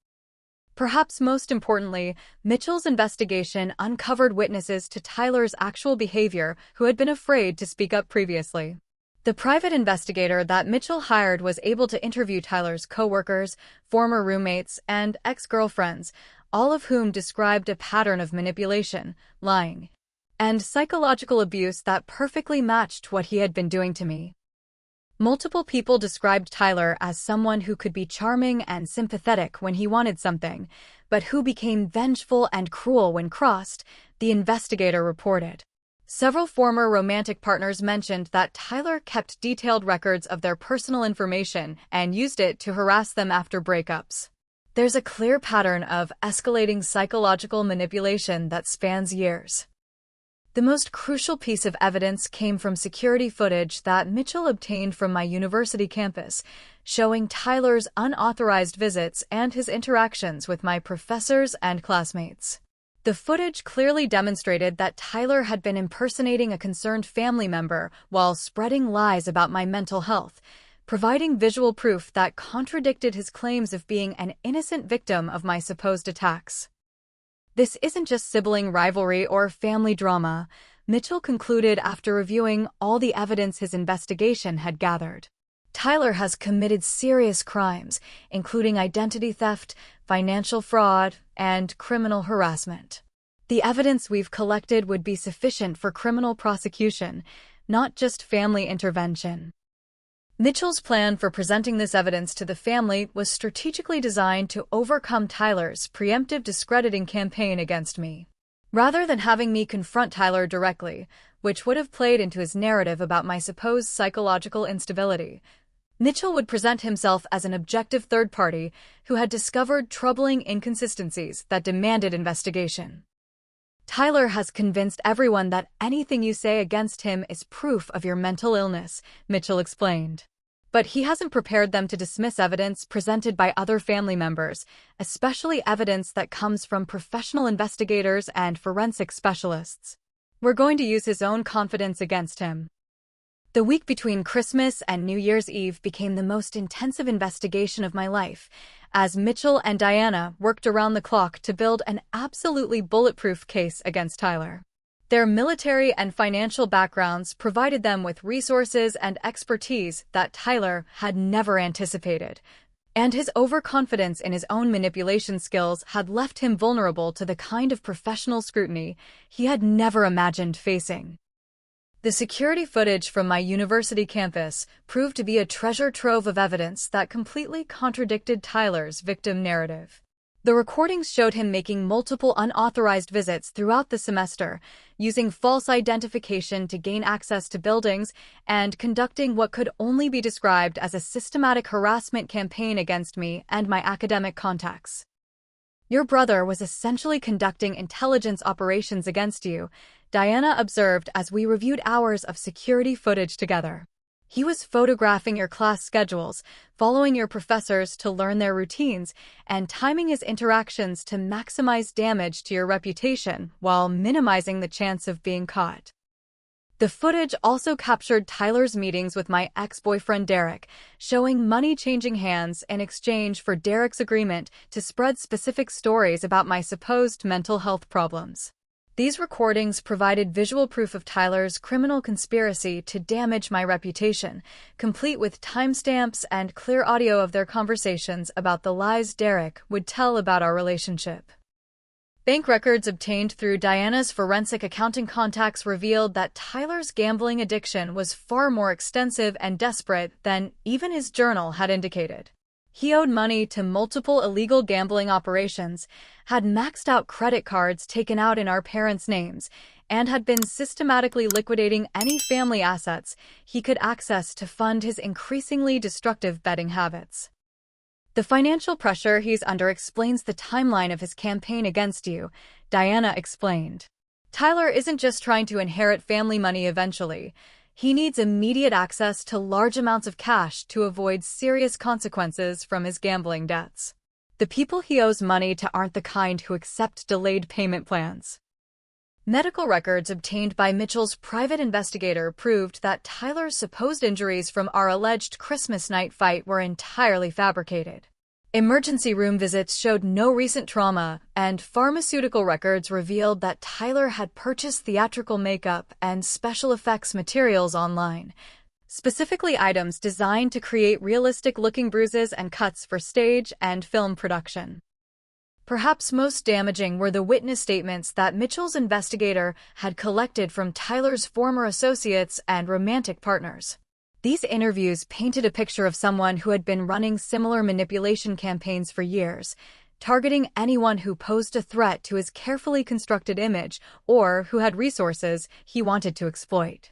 Perhaps most importantly, Mitchell's investigation uncovered witnesses to Tyler's actual behavior who had been afraid to speak up previously. The private investigator that Mitchell hired was able to interview Tyler's coworkers, former roommates, and ex-girlfriends, all of whom described a pattern of manipulation, lying, and psychological abuse that perfectly matched what he had been doing to me. Multiple people described Tyler as someone who could be charming and sympathetic when he wanted something, but who became vengeful and cruel when crossed, the investigator reported. Several former romantic partners mentioned that Tyler kept detailed records of their personal information and used it to harass them after breakups. There's a clear pattern of escalating psychological manipulation that spans years. The most crucial piece of evidence came from security footage that Mitchell obtained from my university campus, showing Tyler's unauthorized visits and his interactions with my professors and classmates. The footage clearly demonstrated that Tyler had been impersonating a concerned family member while spreading lies about my mental health, providing visual proof that contradicted his claims of being an innocent victim of my supposed attacks. This isn't just sibling rivalry or family drama, Mitchell concluded after reviewing all the evidence his investigation had gathered. Tyler has committed serious crimes, including identity theft, financial fraud, and criminal harassment. The evidence we've collected would be sufficient for criminal prosecution, not just family intervention. Mitchell's plan for presenting this evidence to the family was strategically designed to overcome Tyler's preemptive discrediting campaign against me. Rather than having me confront Tyler directly, which would have played into his narrative about my supposed psychological instability, Mitchell would present himself as an objective third party who had discovered troubling inconsistencies that demanded investigation. Tyler has convinced everyone that anything you say against him is proof of your mental illness, Mitchell explained. But he hasn't prepared them to dismiss evidence presented by other family members, especially evidence that comes from professional investigators and forensic specialists. We're going to use his own confidence against him. The week between Christmas and New Year's Eve became the most intensive investigation of my life, as Mitchell and Diana worked around the clock to build an absolutely bulletproof case against Tyler. Their military and financial backgrounds provided them with resources and expertise that Tyler had never anticipated, and his overconfidence in his own manipulation skills had left him vulnerable to the kind of professional scrutiny he had never imagined facing. The security footage from my university campus proved to be a treasure trove of evidence that completely contradicted Tyler's victim narrative. The recordings showed him making multiple unauthorized visits throughout the semester, using false identification to gain access to buildings, and conducting what could only be described as a systematic harassment campaign against me and my academic contacts. Your brother was essentially conducting intelligence operations against you, Diana observed as we reviewed hours of security footage together. He was photographing your class schedules, following your professors to learn their routines, and timing his interactions to maximize damage to your reputation while minimizing the chance of being caught. The footage also captured Tyler's meetings with my ex-boyfriend Derek, showing money changing hands in exchange for Derek's agreement to spread specific stories about my supposed mental health problems. These recordings provided visual proof of Tyler's criminal conspiracy to damage my reputation, complete with timestamps and clear audio of their conversations about the lies Derek would tell about our relationship. Bank records obtained through Diana's forensic accounting contacts revealed that Tyler's gambling addiction was far more extensive and desperate than even his journal had indicated. He owed money to multiple illegal gambling operations, had maxed out credit cards taken out in our parents' names, and had been systematically liquidating any family assets he could access to fund his increasingly destructive betting habits. The financial pressure he's under explains the timeline of his campaign against you, Diana explained. Tyler isn't just trying to inherit family money eventually. He needs immediate access to large amounts of cash to avoid serious consequences from his gambling debts. The people he owes money to aren't the kind who accept delayed payment plans. Medical records obtained by Mitchell's private investigator proved that Tyler's supposed injuries from our alleged Christmas night fight were entirely fabricated. Emergency room visits showed no recent trauma, and pharmaceutical records revealed that Tyler had purchased theatrical makeup and special effects materials online, specifically items designed to create realistic-looking bruises and cuts for stage and film production. Perhaps most damaging were the witness statements that Mitchell's investigator had collected from Tyler's former associates and romantic partners. These interviews painted a picture of someone who had been running similar manipulation campaigns for years, targeting anyone who posed a threat to his carefully constructed image or who had resources he wanted to exploit.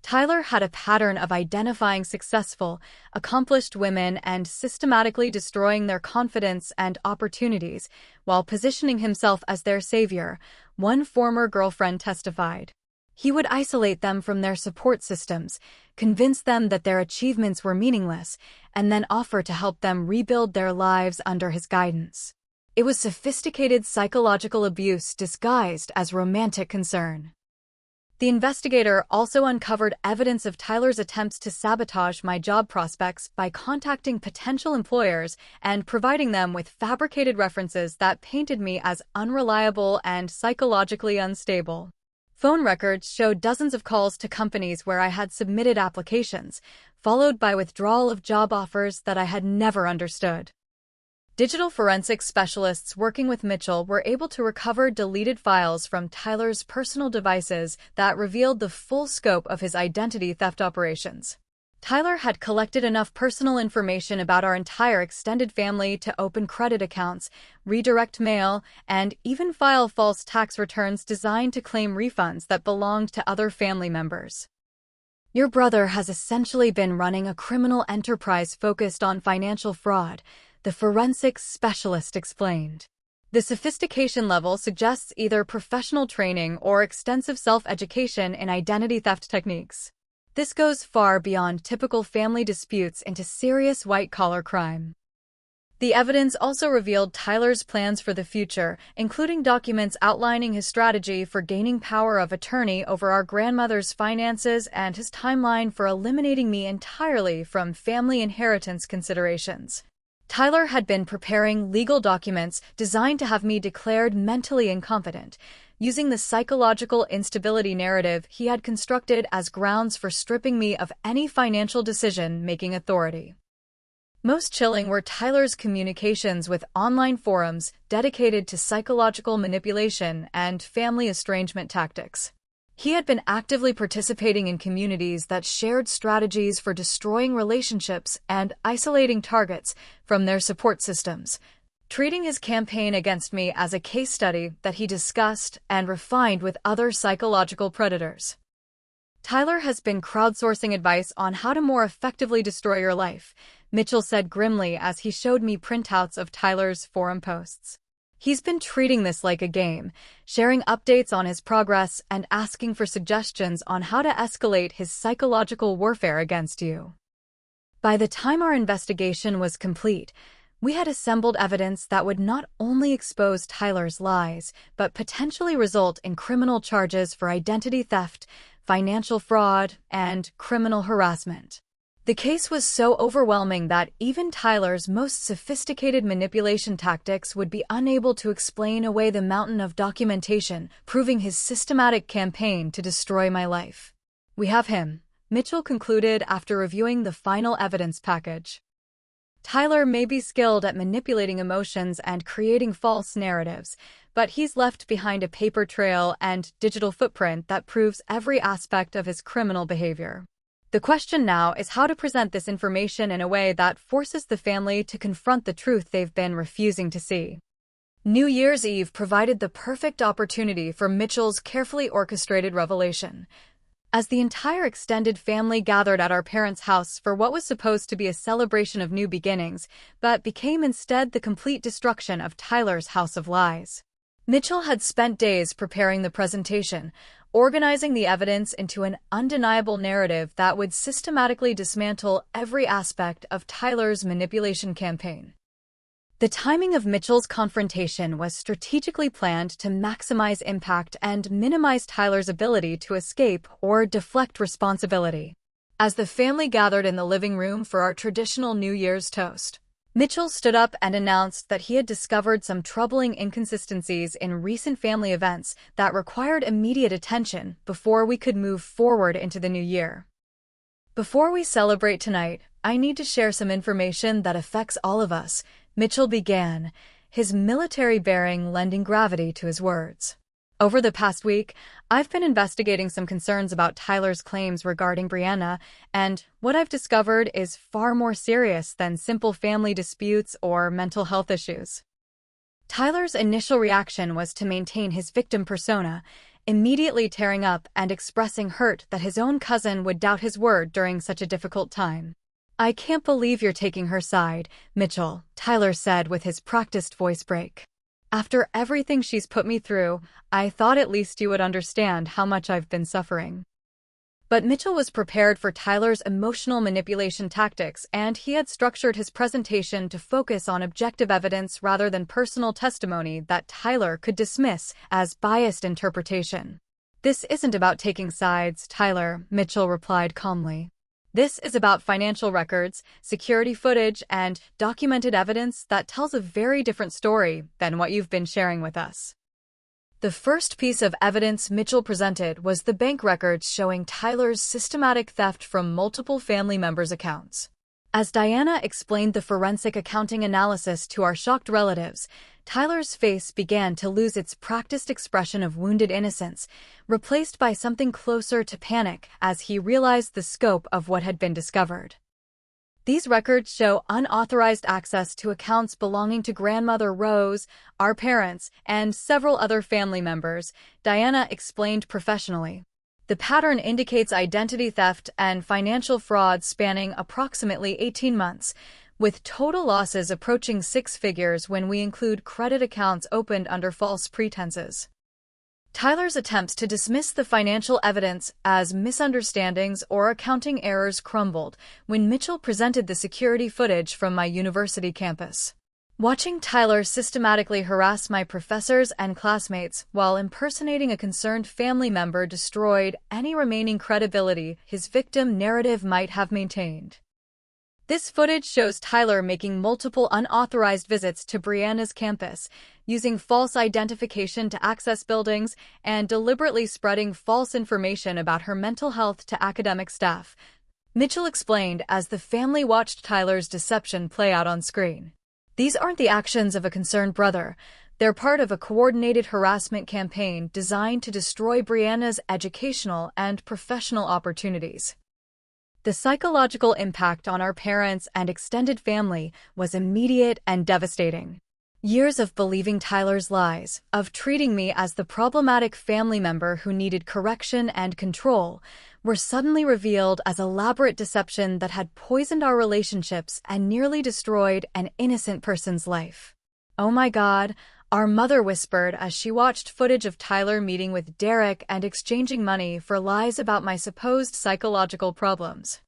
Tyler had a pattern of identifying successful, accomplished women and systematically destroying their confidence and opportunities while positioning himself as their savior, one former girlfriend testified. He would isolate them from their support systems, convince them that their achievements were meaningless, and then offer to help them rebuild their lives under his guidance. It was sophisticated psychological abuse disguised as romantic concern. The investigator also uncovered evidence of Tyler's attempts to sabotage my job prospects by contacting potential employers and providing them with fabricated references that painted me as unreliable and psychologically unstable. Phone records showed dozens of calls to companies where I had submitted applications, followed by withdrawal of job offers that I had never understood. Digital forensics specialists working with Mitchell were able to recover deleted files from Tyler's personal devices that revealed the full scope of his identity theft operations. Tyler had collected enough personal information about our entire extended family to open credit accounts, redirect mail, and even file false tax returns designed to claim refunds that belonged to other family members. Your brother has essentially been running a criminal enterprise focused on financial fraud, the forensics specialist explained. The sophistication level suggests either professional training or extensive self-education in identity theft techniques. This goes far beyond typical family disputes into serious white-collar crime. The evidence also revealed Tyler's plans for the future, including documents outlining his strategy for gaining power of attorney over our grandmother's finances and his timeline for eliminating me entirely from family inheritance considerations. Tyler had been preparing legal documents designed to have me declared mentally incompetent, using the psychological instability narrative he had constructed as grounds for stripping me of any financial decision-making authority. Most chilling were Tyler's communications with online forums dedicated to psychological manipulation and family estrangement tactics. He had been actively participating in communities that shared strategies for destroying relationships and isolating targets from their support systems, treating his campaign against me as a case study that he discussed and refined with other psychological predators. Tyler has been crowdsourcing advice on how to more effectively destroy your life, Mitchell said grimly as he showed me printouts of Tyler's forum posts. He's been treating this like a game, sharing updates on his progress and asking for suggestions on how to escalate his psychological warfare against you. By the time our investigation was complete, we had assembled evidence that would not only expose Tyler's lies, but potentially result in criminal charges for identity theft, financial fraud, and criminal harassment. The case was so overwhelming that even Tyler's most sophisticated manipulation tactics would be unable to explain away the mountain of documentation proving his systematic campaign to destroy my life. We have him, Mitchell concluded after reviewing the final evidence package. Tyler may be skilled at manipulating emotions and creating false narratives, but he's left behind a paper trail and digital footprint that proves every aspect of his criminal behavior. The question now is how to present this information in a way that forces the family to confront the truth they've been refusing to see. New Year's Eve provided the perfect opportunity for Mitchell's carefully orchestrated revelation. As the entire extended family gathered at our parents' house for what was supposed to be a celebration of new beginnings, but became instead the complete destruction of Tyler's house of lies. Mitchell had spent days preparing the presentation, organizing the evidence into an undeniable narrative that would systematically dismantle every aspect of Tyler's manipulation campaign. The timing of Mitchell's confrontation was strategically planned to maximize impact and minimize Tyler's ability to escape or deflect responsibility. As the family gathered in the living room for our traditional New Year's toast, Mitchell stood up and announced that he had discovered some troubling inconsistencies in recent family events that required immediate attention before we could move forward into the new year. "Before we celebrate tonight, I need to share some information that affects all of us," Mitchell began, his military bearing lending gravity to his words. "Over the past week, I've been investigating some concerns about Tyler's claims regarding Brianna, and what I've discovered is far more serious than simple family disputes or mental health issues." Tyler's initial reaction was to maintain his victim persona, immediately tearing up and expressing hurt that his own cousin would doubt his word during such a difficult time. "I can't believe you're taking her side, Mitchell," Tyler said with his practiced voice break. "After everything she's put me through, I thought at least you would understand how much I've been suffering." But Mitchell was prepared for Tyler's emotional manipulation tactics, and he had structured his presentation to focus on objective evidence rather than personal testimony that Tyler could dismiss as biased interpretation. "This isn't about taking sides, Tyler," Mitchell replied calmly. "This is about financial records, security footage, and documented evidence that tells a very different story than what you've been sharing with us." The first piece of evidence Mitchell presented was the bank records showing Tyler's systematic theft from multiple family members' accounts. As Diana explained the forensic accounting analysis to our shocked relatives, Tyler's face began to lose its practiced expression of wounded innocence, replaced by something closer to panic as he realized the scope of what had been discovered. These records show unauthorized access to accounts belonging to Grandmother Rose, our parents, and several other family members, Diana explained professionally. The pattern indicates identity theft and financial fraud spanning approximately 18 months, with total losses approaching 6 figures when we include credit accounts opened under false pretenses. Tyler's attempts to dismiss the financial evidence as misunderstandings or accounting errors crumbled when Mitchell presented the security footage from my university campus. Watching Tyler systematically harass my professors and classmates while impersonating a concerned family member destroyed any remaining credibility his victim narrative might have maintained. This footage shows Tyler making multiple unauthorized visits to Brianna's campus, using false identification to access buildings, and deliberately spreading false information about her mental health to academic staff, Mitchell explained as the family watched Tyler's deception play out on screen. "These aren't the actions of a concerned brother. They're part of a coordinated harassment campaign designed to destroy Brianna's educational and professional opportunities." The psychological impact on our parents and extended family was immediate and devastating. Years of believing Tyler's lies, of treating me as the problematic family member who needed correction and control, were suddenly revealed as elaborate deception that had poisoned our relationships and nearly destroyed an innocent person's life. "Oh my God," our mother whispered as she watched footage of Tyler meeting with Derek and exchanging money for lies about my supposed psychological problems.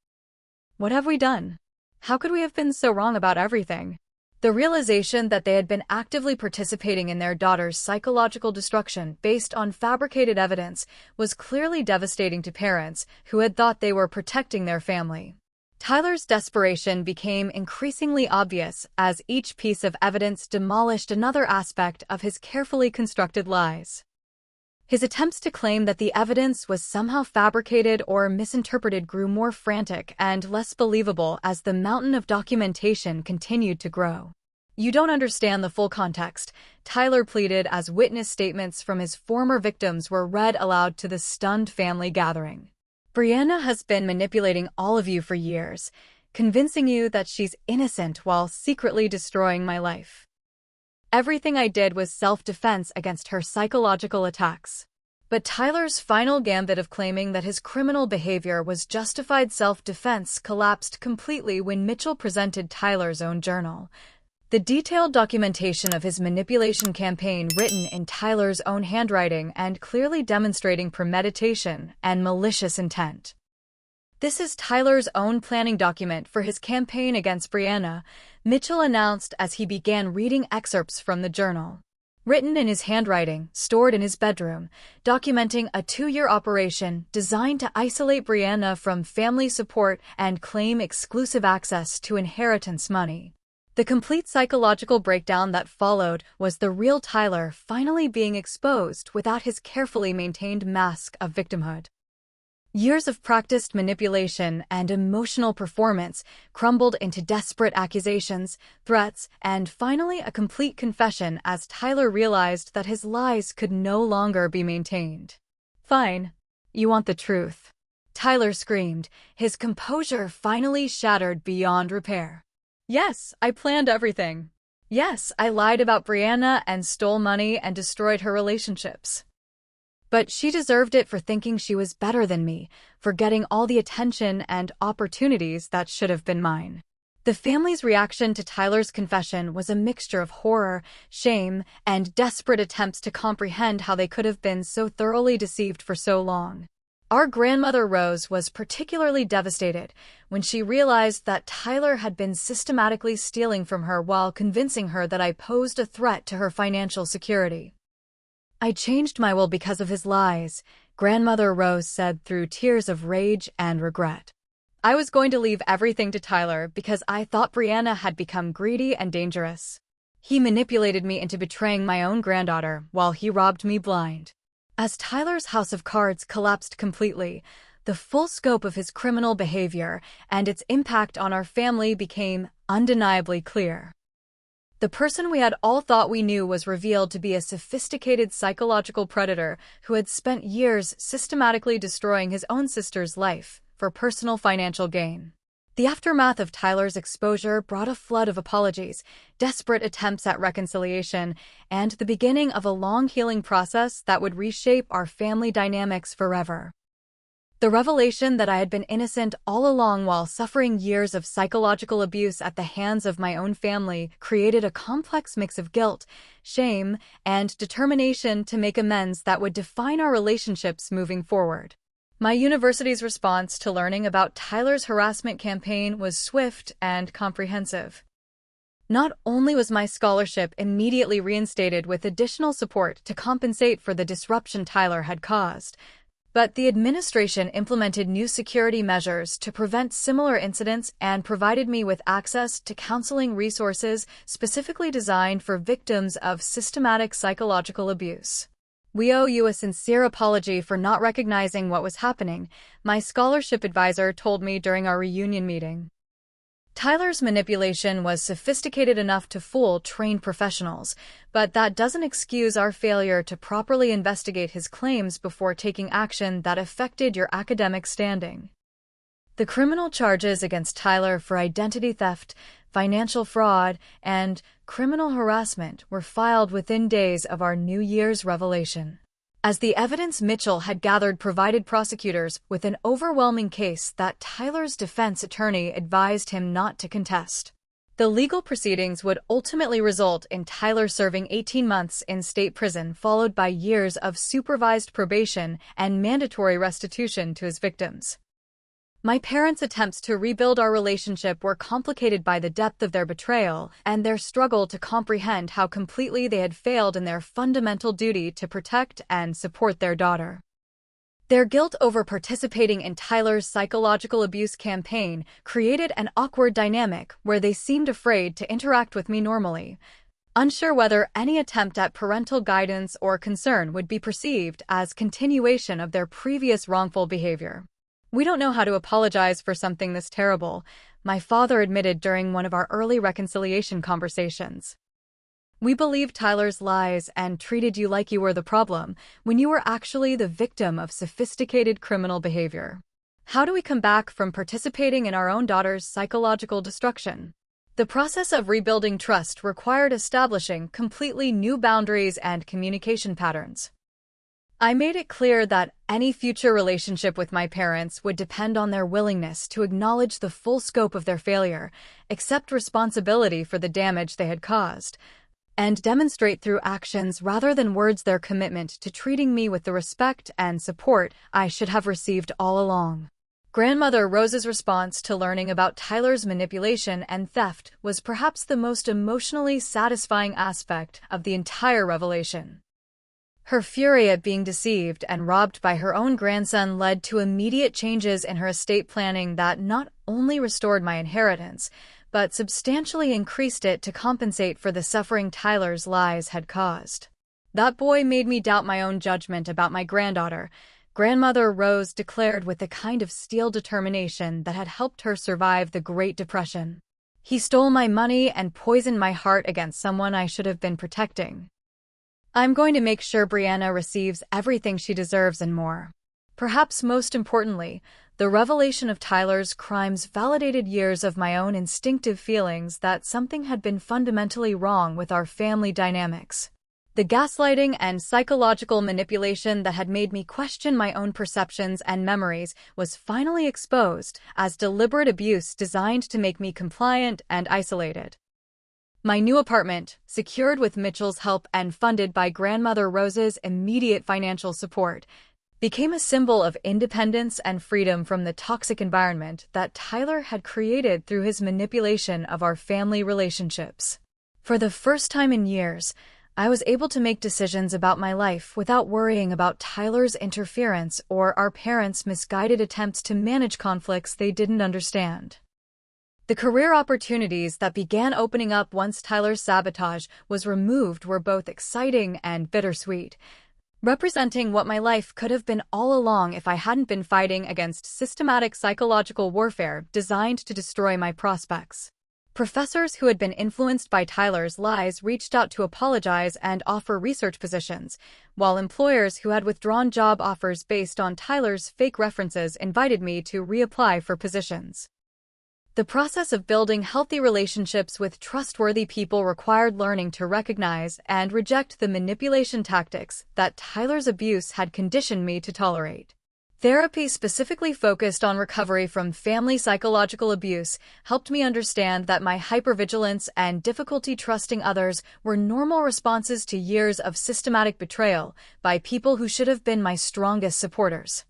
"What have we done? How could we have been so wrong about everything?" The realization that they had been actively participating in their daughter's psychological destruction based on fabricated evidence was clearly devastating to parents who had thought they were protecting their family. Tyler's desperation became increasingly obvious as each piece of evidence demolished another aspect of his carefully constructed lies. His attempts to claim that the evidence was somehow fabricated or misinterpreted grew more frantic and less believable as the mountain of documentation continued to grow. "You don't understand the full context," Tyler pleaded as witness statements from his former victims were read aloud to the stunned family gathering. "Brianna has been manipulating all of you for years, convincing you that she's innocent while secretly destroying my life. Everything I did was self-defense against her psychological attacks." But Tyler's final gambit of claiming that his criminal behavior was justified self-defense collapsed completely when Mitchell presented Tyler's own journal. The detailed documentation of his manipulation campaign, written in Tyler's own handwriting and clearly demonstrating premeditation and malicious intent. "This is Tyler's own planning document for his campaign against Brianna," Mitchell announced as he began reading excerpts from the journal. Written in his handwriting, stored in his bedroom, documenting a 2-year operation designed to isolate Brianna from family support and claim exclusive access to inheritance money. The complete psychological breakdown that followed was the real Tyler finally being exposed without his carefully maintained mask of victimhood. Years of practiced manipulation and emotional performance crumbled into desperate accusations, threats, and finally a complete confession as Tyler realized that his lies could no longer be maintained. "Fine. You want the truth," Tyler screamed, his composure finally shattered beyond repair. "Yes, I planned everything. Yes, I lied about Brianna and stole money and destroyed her relationships. But she deserved it for thinking she was better than me, for getting all the attention and opportunities that should have been mine." The family's reaction to Tyler's confession was a mixture of horror, shame, and desperate attempts to comprehend how they could have been so thoroughly deceived for so long. Our grandmother Rose was particularly devastated when she realized that Tyler had been systematically stealing from her while convincing her that I posed a threat to her financial security. "I changed my will because of his lies," Grandmother Rose said through tears of rage and regret. "I was going to leave everything to Tyler because I thought Brianna had become greedy and dangerous. He manipulated me into betraying my own granddaughter while he robbed me blind." As Tyler's house of cards collapsed completely, the full scope of his criminal behavior and its impact on our family became undeniably clear. The person we had all thought we knew was revealed to be a sophisticated psychological predator who had spent years systematically destroying his own sister's life for personal financial gain. The aftermath of Tyler's exposure brought a flood of apologies, desperate attempts at reconciliation, and the beginning of a long healing process that would reshape our family dynamics forever. The revelation that I had been innocent all along while suffering years of psychological abuse at the hands of my own family created a complex mix of guilt, shame, and determination to make amends that would define our relationships moving forward. My university's response to learning about Tyler's harassment campaign was swift and comprehensive. Not only was my scholarship immediately reinstated with additional support to compensate for the disruption Tyler had caused, but the administration implemented new security measures to prevent similar incidents and provided me with access to counseling resources specifically designed for victims of systematic psychological abuse. "We owe you a sincere apology for not recognizing what was happening," my scholarship advisor told me during our reunion meeting. Tyler's manipulation was sophisticated enough to fool trained professionals, but that doesn't excuse our failure to properly investigate his claims before taking action that affected your academic standing. The criminal charges against Tyler for identity theft, financial fraud, and criminal harassment were filed within days of our New Year's revelation. As the evidence Mitchell had gathered provided prosecutors with an overwhelming case that Tyler's defense attorney advised him not to contest. The legal proceedings would ultimately result in Tyler serving 18 months in state prison, followed by years of supervised probation and mandatory restitution to his victims. My parents' attempts to rebuild our relationship were complicated by the depth of their betrayal and their struggle to comprehend how completely they had failed in their fundamental duty to protect and support their daughter. Their guilt over participating in Tyler's psychological abuse campaign created an awkward dynamic where they seemed afraid to interact with me normally. unsure whether any attempt at parental guidance or concern would be perceived as continuation of their previous wrongful behavior. "We don't know how to apologize for something this terrible," my father admitted during one of our early reconciliation conversations. "We believed Tyler's lies and treated you like you were the problem, when you were actually the victim of sophisticated criminal behavior. How do we come back from participating in our own daughter's psychological destruction?" The process of rebuilding trust required establishing completely new boundaries and communication patterns. I made it clear that any future relationship with my parents would depend on their willingness to acknowledge the full scope of their failure, accept responsibility for the damage they had caused, and demonstrate through actions rather than words their commitment to treating me with the respect and support I should have received all along. Grandmother Rose's response to learning about Tyler's manipulation and theft was perhaps the most emotionally satisfying aspect of the entire revelation. Her fury at being deceived and robbed by her own grandson led to immediate changes in her estate planning that not only restored my inheritance, but substantially increased it to compensate for the suffering Tyler's lies had caused. "That boy made me doubt my own judgment about my granddaughter," Grandmother Rose declared with the kind of steel determination that had helped her survive the Great Depression. "He stole my money and poisoned my heart against someone I should have been protecting. I'm going to make sure Brianna receives everything she deserves and more." Perhaps most importantly, the revelation of Tyler's crimes validated years of my own instinctive feelings that something had been fundamentally wrong with our family dynamics. The gaslighting and psychological manipulation that had made me question my own perceptions and memories was finally exposed as deliberate abuse designed to make me compliant and isolated. My new apartment, secured with Mitchell's help and funded by Grandmother Rose's immediate financial support, became a symbol of independence and freedom from the toxic environment that Tyler had created through his manipulation of our family relationships. For the first time in years, I was able to make decisions about my life without worrying about Tyler's interference or our parents' misguided attempts to manage conflicts they didn't understand. The career opportunities that began opening up once Tyler's sabotage was removed were both exciting and bittersweet, representing what my life could have been all along if I hadn't been fighting against systematic psychological warfare designed to destroy my prospects. Professors who had been influenced by Tyler's lies reached out to apologize and offer research positions, while employers who had withdrawn job offers based on Tyler's fake references invited me to reapply for positions. The process of building healthy relationships with trustworthy people required learning to recognize and reject the manipulation tactics that Tyler's abuse had conditioned me to tolerate. Therapy specifically focused on recovery from family psychological abuse helped me understand that my hypervigilance and difficulty trusting others were normal responses to years of systematic betrayal by people who should have been my strongest supporters.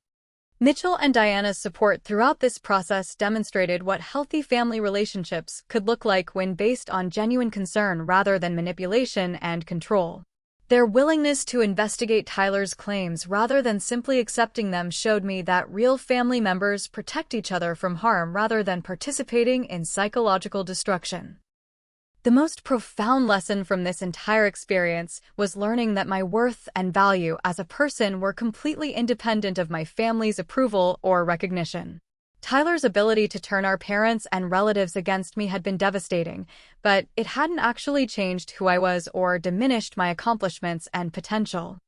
Mitchell and Diana's support throughout this process demonstrated what healthy family relationships could look like when based on genuine concern rather than manipulation and control. Their willingness to investigate Tyler's claims rather than simply accepting them showed me that real family members protect each other from harm rather than participating in psychological destruction. The most profound lesson from this entire experience was learning that my worth and value as a person were completely independent of my family's approval or recognition. Tyler's ability to turn our parents and relatives against me had been devastating, but it hadn't actually changed who I was or diminished my accomplishments and potential.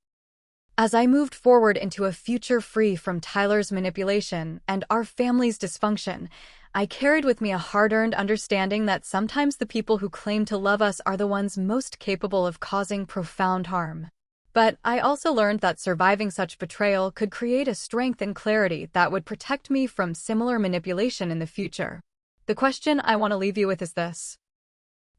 As I moved forward into a future free from Tyler's manipulation and our family's dysfunction, I carried with me a hard-earned understanding that sometimes the people who claim to love us are the ones most capable of causing profound harm. But I also learned that surviving such betrayal could create a strength and clarity that would protect me from similar manipulation in the future. The question I want to leave you with is this.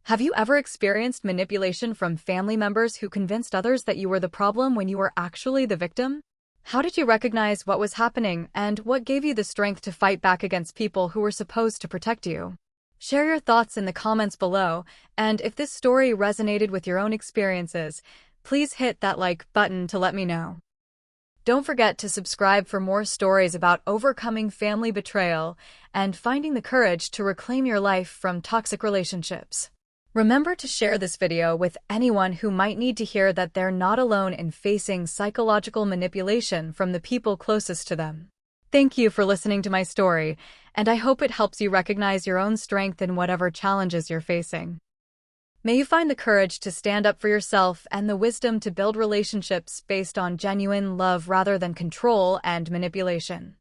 Have you ever experienced manipulation from family members who convinced others that you were the problem when you were actually the victim? How did you recognize what was happening, and what gave you the strength to fight back against people who were supposed to protect you? Share your thoughts in the comments below, and if this story resonated with your own experiences, please hit that like button to let me know. Don't forget to subscribe for more stories about overcoming family betrayal and finding the courage to reclaim your life from toxic relationships. Remember to share this video with anyone who might need to hear that they're not alone in facing psychological manipulation from the people closest to them. Thank you for listening to my story, and I hope it helps you recognize your own strength in whatever challenges you're facing. May you find the courage to stand up for yourself and the wisdom to build relationships based on genuine love rather than control and manipulation.